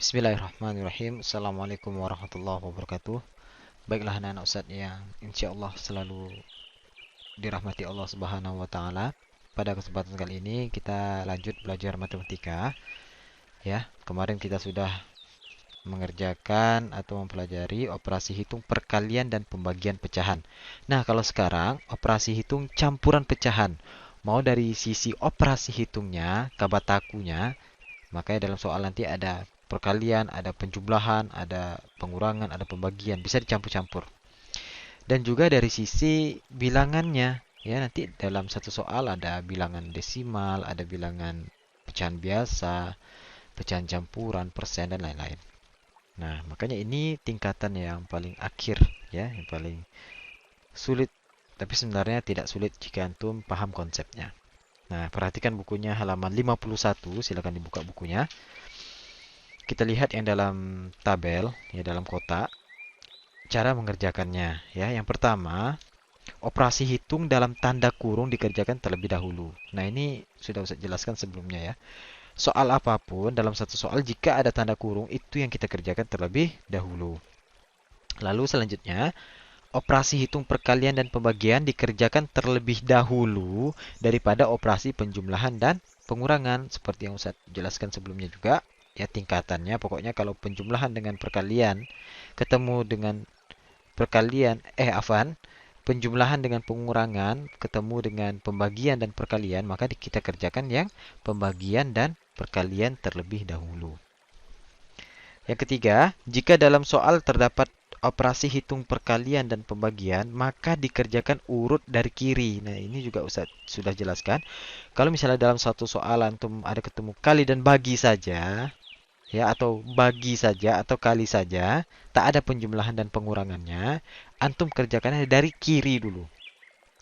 Bismillahirrahmanirrahim. Assalamualaikum warahmatullahi wabarakatuh. Baiklah anak-anak Ustadz yang insya Allah selalu dirahmati Allah Subhanahu wa Ta'ala. Pada kesempatan kali ini kita lanjut belajar matematika. Ya, kemarin kita sudah mengerjakan atau mempelajari operasi hitung perkalian dan pembagian pecahan. Nah, kalau sekarang operasi hitung campuran pecahan. Mau dari sisi operasi hitungnya, kabatakunya, makanya dalam soal nanti ada perkalian, ada penjumlahan, ada pengurangan, ada pembagian, bisa dicampur-campur. Dan juga dari sisi bilangannya, ya nanti dalam satu soal ada bilangan desimal, ada bilangan pecahan biasa, pecahan campuran, persen dan lain-lain. Nah, makanya ini tingkatan yang paling akhir ya, yang paling sulit. Tapi sebenarnya tidak sulit jika antum paham konsepnya. Nah, perhatikan bukunya halaman 51, silakan dibuka bukunya. Kita lihat yang dalam tabel, ya dalam kotak, cara mengerjakannya. Ya, yang pertama, operasi hitung dalam tanda kurung dikerjakan terlebih dahulu. Nah, ini sudah saya jelaskan sebelumnya ya. Soal apapun dalam satu soal jika ada tanda kurung itu yang kita kerjakan terlebih dahulu. Lalu selanjutnya, operasi hitung perkalian dan pembagian dikerjakan terlebih dahulu daripada operasi penjumlahan dan pengurangan seperti yang Ustaz jelaskan sebelumnya juga. Ya tingkatannya pokoknya kalau penjumlahan dengan perkalian ketemu dengan penjumlahan dengan pengurangan ketemu dengan pembagian dan perkalian, maka kita kerjakan yang pembagian dan perkalian terlebih dahulu. Yang ketiga, jika dalam soal terdapat operasi hitung perkalian dan pembagian, maka dikerjakan urut dari kiri. Nah, ini juga Ustaz sudah jelaskan. Kalau misalnya dalam satu soal antum ada ketemu kali dan bagi saja, ya atau bagi saja atau kali saja, tak ada penjumlahan dan pengurangannya, antum kerjakannya dari kiri dulu,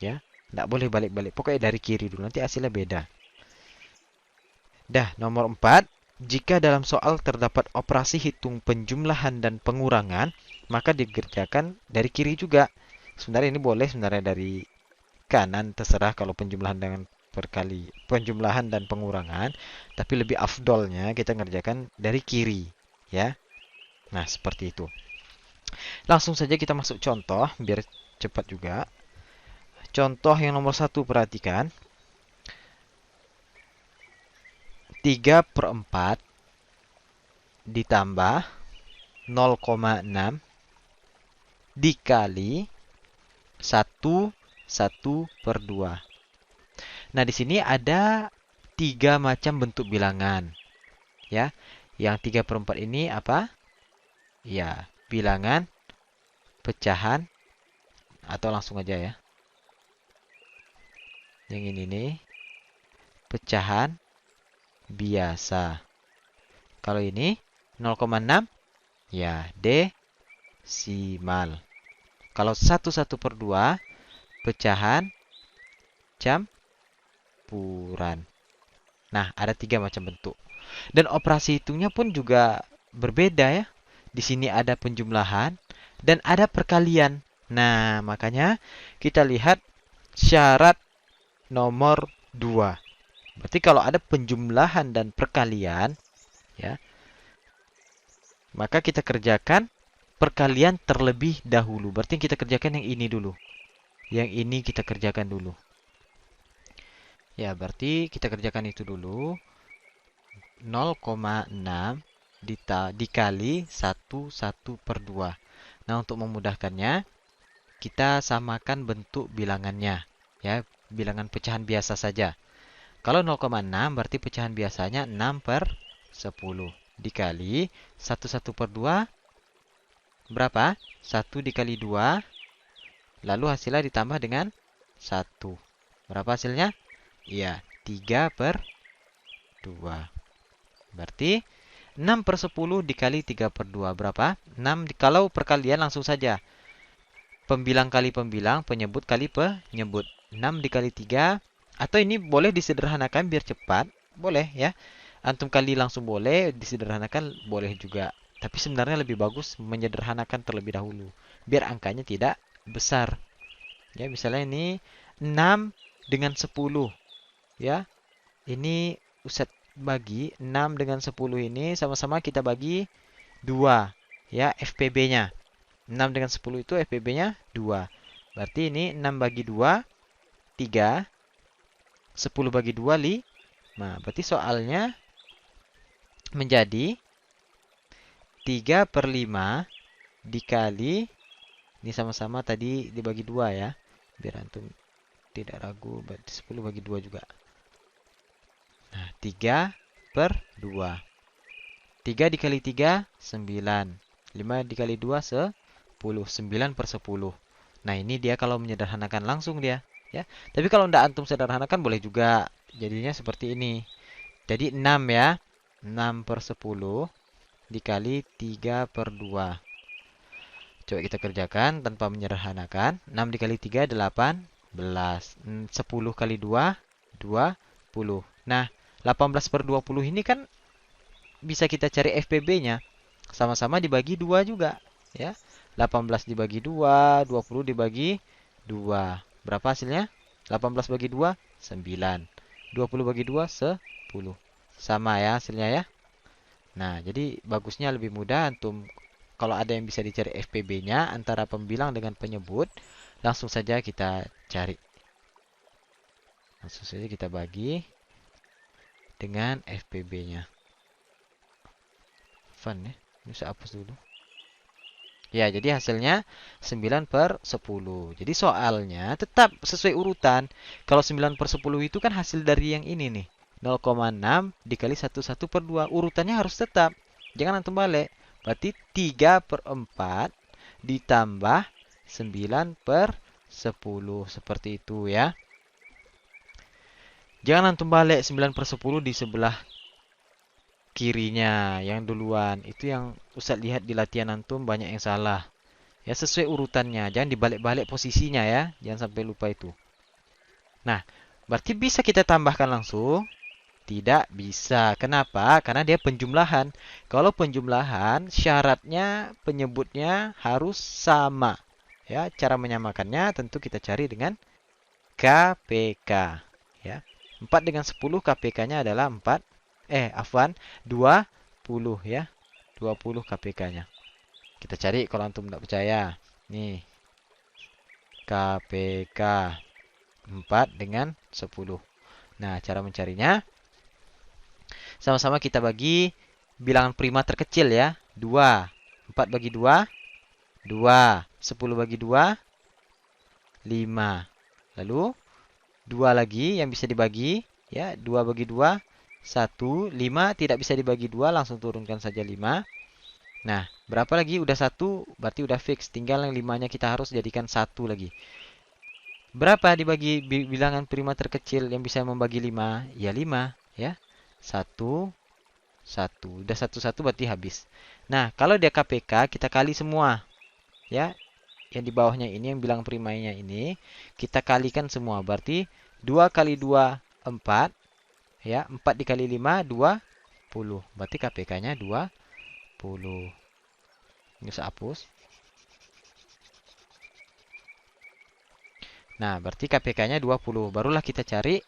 ya. Tidak boleh balik-balik, pokoknya dari kiri dulu, nanti hasilnya beda. Dah, nomor 4, jika dalam soal terdapat operasi hitung penjumlahan dan pengurangan, maka dikerjakan dari kiri juga. Sebenarnya ini boleh sebenarnya dari kanan, terserah kalau penjumlahan dengan penjumlahan dan pengurangan, tapi lebih afdolnya kita ngerjakan dari kiri, ya. Nah, seperti itu. Langsung saja kita masuk contoh, biar cepat juga. Contoh yang nomor satu, perhatikan. 3/4 ditambah 0,6 dikali 1/2. Nah, di sini ada 3 macam bentuk bilangan. Ya, yang 3/4 ini apa? Ya, bilangan pecahan atau langsung aja ya. Yang ini nih, pecahan biasa. Kalau ini 0,6, ya desimal. Kalau 1/2, pecahan campuran. Nah, ada 3 macam bentuk. Dan operasi hitungnya pun juga berbeda ya. Di sini ada penjumlahan dan ada perkalian. Nah, makanya kita lihat syarat nomor 2. Berarti kalau ada penjumlahan dan perkalian, ya, maka kita kerjakan perkalian terlebih dahulu. Berarti kita kerjakan yang ini dulu. Yang ini kita kerjakan dulu. Ya, berarti kita kerjakan itu dulu. 0,6 dikali 1/2. Nah, untuk memudahkannya, kita samakan bentuk bilangannya. Ya, bilangan pecahan biasa saja. Kalau 0,6 berarti pecahan biasanya 6/10. Dikali 1/2 berapa? 1 dikali 2. Lalu hasilnya ditambah dengan 1. Berapa hasilnya? Iya, 3/2. Berarti 6/10 dikali 3/2 berapa? 6 kalau perkalian langsung saja. Pembilang kali pembilang, penyebut kali penyebut. 6 dikali 3. Atau ini boleh disederhanakan biar cepat. Boleh ya. Antum kali langsung boleh, disederhanakan boleh juga. Tapi sebenarnya lebih bagus menyederhanakan terlebih dahulu. Biar angkanya tidak besar. Ya, misalnya ini 6 dengan 10. Ya, ini Ustaz bagi 6 dengan 10 ini sama-sama kita bagi 2. Ya, FPB-nya. 6 dengan 10 itu FPB-nya 2. Berarti ini 6 bagi 2, 3. 10 bagi 2, 5. Berarti soalnya menjadi 3 per 5 dikali, ini sama-sama tadi dibagi 2 ya. Biar antum tidak ragu, berarti 10 bagi 2 juga. Nah, 3 per 2. 3 dikali 3, 9. 5 dikali 2, 10. 9 per 10. Nah, ini dia kalau menyederhanakan langsung dia. Ya. Tapi kalau tidak antum sederhanakan boleh juga. Jadinya seperti ini. Jadi 6 ya. 6 per 10 dikali 3 per 2. Coba kita kerjakan tanpa menyederhanakan. 6 dikali 3, 18. 10 kali 2, 20. Nah, 18 per 20 ini kan bisa kita cari FPB-nya. Sama-sama dibagi 2 juga. Ya. 18 dibagi 2, 20 dibagi 2. Berapa hasilnya? 18 bagi 2, 9. 20 bagi 2, 10. Sama ya hasilnya ya. Nah, jadi bagusnya lebih mudah antum kalau ada yang bisa dicari FPB-nya antara pembilang dengan penyebut, langsung saja kita cari. Langsung saja kita bagi dengan FPB-nya. Fun ya. Ini saya hapus dulu. Ya, jadi hasilnya 9 per 10. Jadi soalnya tetap sesuai urutan. Kalau 9 per 10 itu kan hasil dari yang ini nih. 0,6 dikali 11 per 2. Urutannya harus tetap. Jangan antum balik. Berarti 3 per 4 ditambah 9 per 10. Seperti itu ya. Jangan antum balik 9 per 10 di sebelah kirinya yang duluan. Itu yang Ustaz lihat di latihan antum banyak yang salah. Ya, sesuai urutannya. Jangan dibalik-balik posisinya ya. Jangan sampai lupa itu. Nah, berarti bisa kita tambahkan langsung? Tidak bisa. Kenapa? Karena dia penjumlahan. Kalau penjumlahan, syaratnya penyebutnya harus sama. Ya, cara menyamakannya tentu kita cari dengan KPK. Ya. 4 dengan 10 KPK-nya adalah 4. Afwan, 20 ya. 20 KPK-nya. Kita cari kalau antum tidak percaya. Nih, KPK 4 dengan 10. Nah, cara mencarinya sama-sama kita bagi bilangan prima terkecil ya. 2. 4 bagi 2, 2. 10 bagi 2, 5. Lalu 2 lagi yang bisa dibagi ya. 2 bagi 2, 1. 5 tidak bisa dibagi 2, langsung turunkan saja 5. Nah, berapa lagi? Udah 1, berarti udah fix. Tinggal yang 5-nya kita harus jadikan 1 lagi. Berapa dibagi bilangan prima terkecil yang bisa membagi 5? Ya 5 ya. 1, 1. Udah 1, 1 berarti habis. Nah, kalau dia KPK kita kali semua. Ya, yang di bawahnya ini, yang bilangan primanya ini, kita kalikan semua. Berarti 2 kali 2, 4. Ya, 4 dikali 5, 20. Berarti KPK-nya 20. Ini saya hapus. Nah, berarti KPK-nya 20. Barulah kita cari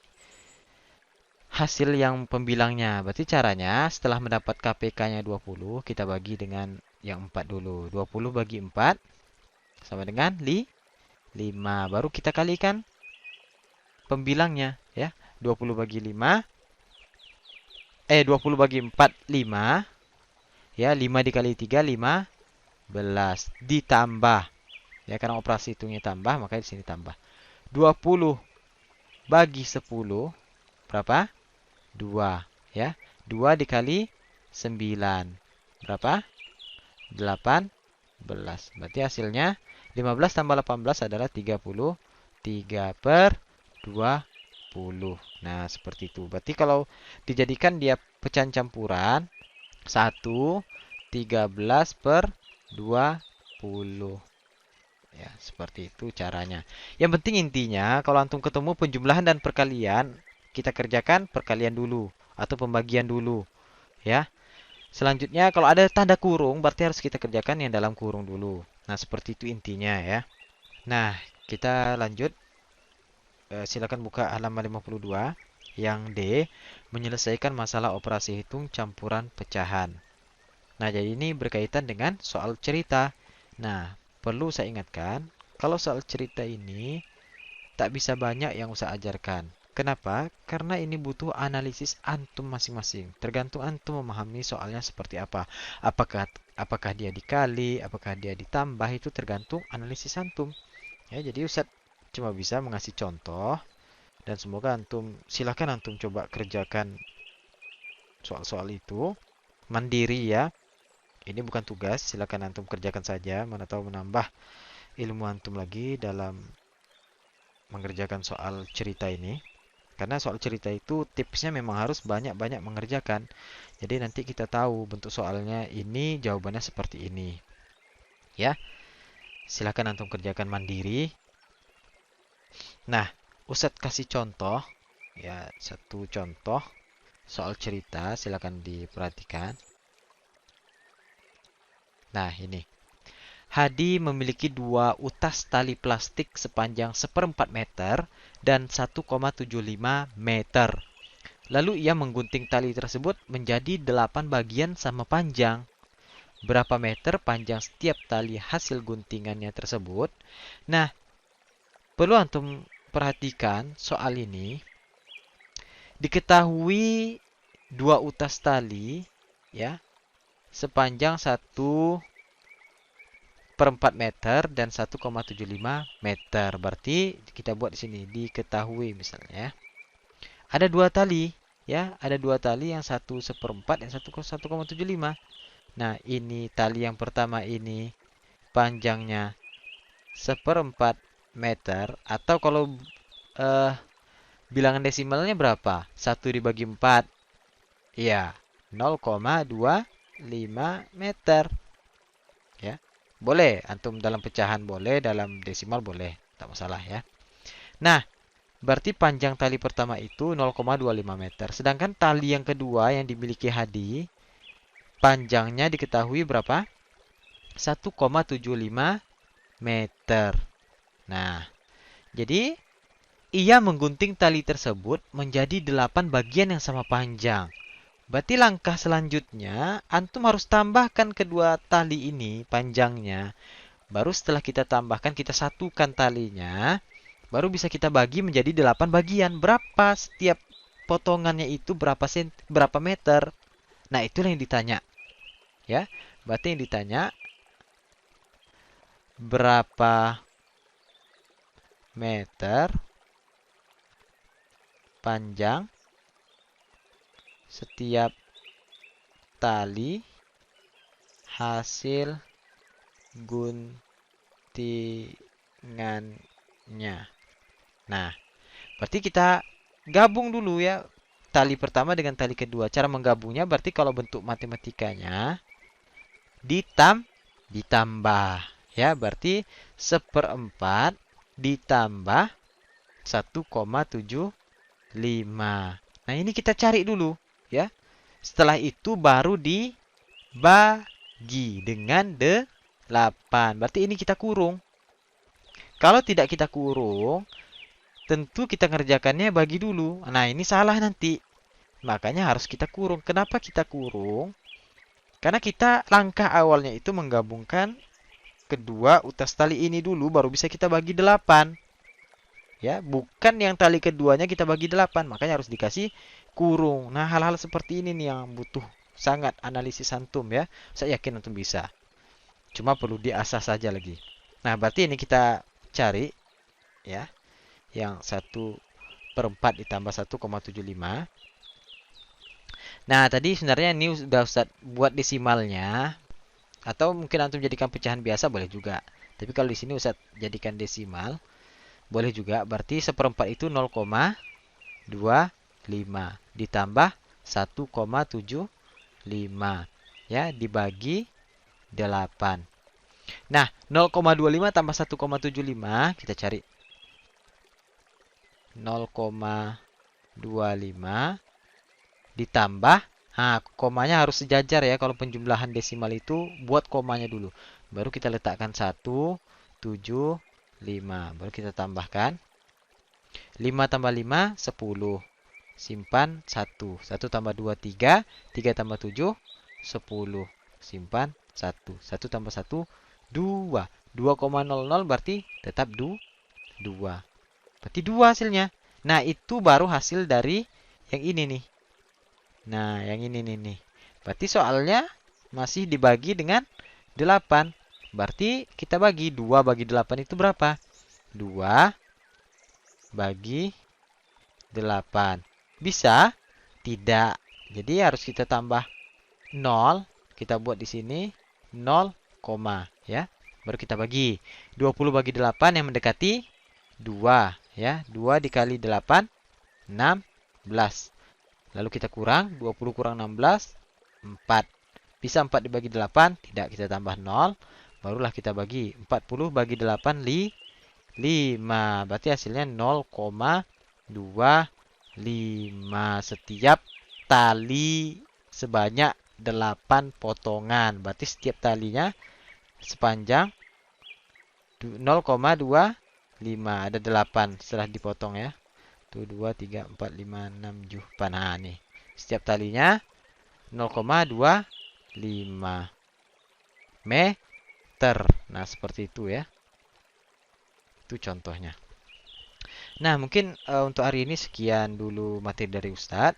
hasil yang pembilangnya. Berarti caranya setelah mendapat KPK-nya 20, kita bagi dengan yang 4 dulu. 20 bagi 4 sama dengan 5. Baru kita kalikan pembilangnya ya. 20 bagi 5 20 bagi 4 5 ya. 5 dikali 3 15 ditambah ya, karena operasi hitungnya tambah maka di sini tambah. 20 bagi 10 berapa? 2 ya. 2 dikali 9 berapa? 18. Berarti hasilnya 15 tambah 18 adalah 30. 3 per 20. Nah, seperti itu. Berarti kalau dijadikan dia pecahan campuran 1, 13 per 20. Ya, seperti itu caranya. Yang penting intinya kalau antum ketemu penjumlahan dan perkalian, kita kerjakan perkalian dulu atau pembagian dulu, ya. Selanjutnya kalau ada tanda kurung berarti harus kita kerjakan yang dalam kurung dulu. Nah, seperti itu intinya ya. Nah, kita lanjut. Silakan buka halaman 52. Yang D, menyelesaikan masalah operasi hitung campuran pecahan. Nah, jadi ini berkaitan dengan soal cerita. Nah, perlu saya ingatkan, kalau soal cerita ini tak bisa banyak yang usah ajarkan. Kenapa? Karena ini butuh analisis antum masing-masing. Tergantung antum memahami soalnya seperti apa. Apakah dia dikali, apakah dia ditambah, itu tergantung analisis antum. Ya, jadi Ustadz cuma bisa mengasih contoh dan semoga silakan antum coba kerjakan soal-soal itu mandiri ya. Ini bukan tugas, silakan antum kerjakan saja. Mana tahu menambah ilmu antum lagi dalam mengerjakan soal cerita ini. Karena soal cerita itu tipsnya memang harus banyak-banyak mengerjakan. Jadi nanti kita tahu bentuk soalnya ini jawabannya seperti ini. Ya, silakan antum kerjakan mandiri. Nah, Ustadz kasih contoh. Ya, satu contoh soal cerita, silakan diperhatikan. Nah, ini. Hadi memiliki dua utas tali plastik sepanjang 1/4 meter dan 1,75 meter. Lalu ia menggunting tali tersebut menjadi 8 bagian sama panjang. Berapa meter panjang setiap tali hasil guntingannya tersebut? Nah, perlu antum perhatikan soal ini. Diketahui dua utas tali ya sepanjang 1/4 meter dan 1,75 meter. Berarti kita buat di sini diketahui misalnya. Ada dua tali ya, ada dua tali yang 1/4 dan 1,75. Nah, ini tali yang pertama ini panjangnya 1/4 meter atau kalau eh, bilangan desimalnya berapa? 1 dibagi 4. Iya, 0,25 meter. Ya. Boleh, antum dalam pecahan boleh, dalam desimal boleh. Tak masalah ya. Nah, berarti panjang tali pertama itu 0,25 meter. Sedangkan tali yang kedua yang dimiliki Hadi, panjangnya diketahui berapa? 1,75 meter. Nah, jadi ia menggunting tali tersebut menjadi 8 bagian yang sama panjang. Berarti langkah selanjutnya, antum harus tambahkan kedua tali ini panjangnya. Baru setelah kita tambahkan, kita satukan talinya, baru bisa kita bagi menjadi 8 bagian. Berapa setiap potongannya itu berapa meter? Nah, itulah yang ditanya. Ya, berarti yang ditanya berapa meter panjang setiap tali hasil guntingannya. Nah, berarti kita gabung dulu ya tali pertama dengan tali kedua. Cara menggabungnya berarti kalau bentuk matematikanya ditambah ya, berarti 1/4 ditambah 1,75. Nah, ini kita cari dulu ya. Setelah itu baru dibagi dengan 8. Berarti ini kita kurung. Kalau tidak kita kurung, tentu kita ngerjakannya bagi dulu. Nah, ini salah nanti. Makanya harus kita kurung. Kenapa kita kurung? Karena kita langkah awalnya itu menggabungkan kedua utas tali ini dulu, baru bisa kita bagi 8. Ya, bukan yang tali keduanya kita bagi 8. Makanya harus dikasih kurung. Nah, hal-hal seperti ini nih yang butuh sangat analisis antum ya. Saya yakin antum bisa. Cuma perlu diasah saja lagi. Nah, berarti ini kita cari ya. Yang 1/4 ditambah 1,75. Nah, tadi sebenarnya ini sudah Ustaz buat desimalnya. Atau mungkin antum jadikan pecahan biasa boleh juga. Tapi kalau di sini Ustaz jadikan desimal. Boleh juga. Berarti 1/4 itu 0,25. Ditambah 1,75. Ya, dibagi 8. Nah, 0,25 tambah 1,75. Kita cari. 0,25 ditambah, nah komanya harus sejajar ya. Kalau penjumlahan desimal itu buat komanya dulu, baru kita letakkan 175, baru kita tambahkan 5 tambah 5 10, simpan 1. 1 tambah 2, 3. 3 tambah 7, 10. Simpan 1. 1 tambah 1, 2. 2,00 berarti tetap 2. Berarti 2 hasilnya. Nah, itu baru hasil dari yang ini nih. Nah, yang ini nih. Berarti soalnya masih dibagi dengan 8. Berarti kita bagi 2 bagi 8 itu berapa? 2 bagi 8. Bisa? Tidak. Jadi harus kita tambah 0. Kita buat di sini 0, ya. Baru kita bagi. 20 bagi 8 yang mendekati 2, ya. 2 dikali 8, 16. Lalu kita kurang, 20 kurang 16, 4. Bisa 4 dibagi 8? Tidak, kita tambah 0. Barulah kita bagi. 40 bagi 8, 5. Berarti hasilnya 0,25. Setiap tali sebanyak 8 potongan. Berarti setiap talinya sepanjang 0,25. Ada 8 setelah dipotong ya. 1, 2, 3, 4, 5, 6, 7. Nah, nih. Setiap talinya 0,25 meter. Nah, seperti itu ya. Itu contohnya. Nah, mungkin untuk hari ini sekian dulu materi dari Ustadz.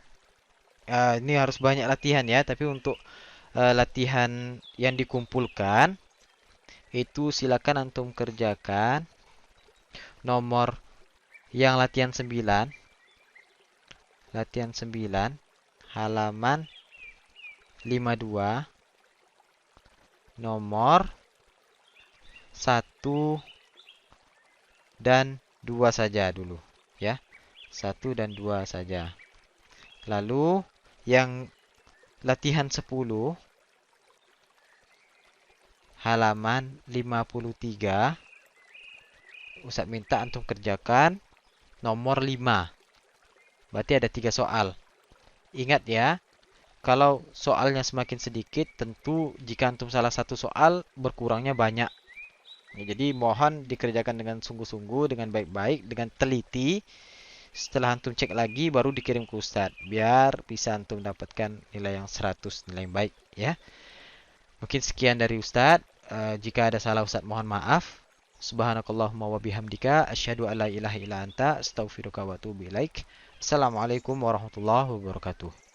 Ini harus banyak latihan ya, tapi untuk latihan yang dikumpulkan itu silakan antum kerjakan nomor yang latihan 9. Latihan 9 halaman 52 nomor 1 dan 2 saja dulu ya. 1 dan 2 saja. Lalu yang latihan 10 halaman 53 Ustaz minta antum kerjakan nomor 5. Berarti ada 3 soal. Ingat ya, kalau soalnya semakin sedikit, tentu jika antum salah satu soal, berkurangnya banyak. Ya, jadi mohon dikerjakan dengan sungguh-sungguh, dengan baik-baik, dengan teliti. Setelah antum cek lagi, baru dikirim ke Ustadz. Biar bisa antum dapatkan nilai yang 100, nilai yang baik. Ya. Mungkin sekian dari Ustadz. Jika ada salah Ustadz, mohon maaf. Subhanakallahumma wa bihamdika asyhadu an la ilaha illa anta astaghfiruka wa atubu ilaik. Assalamualaikum warahmatullahi wabarakatuh.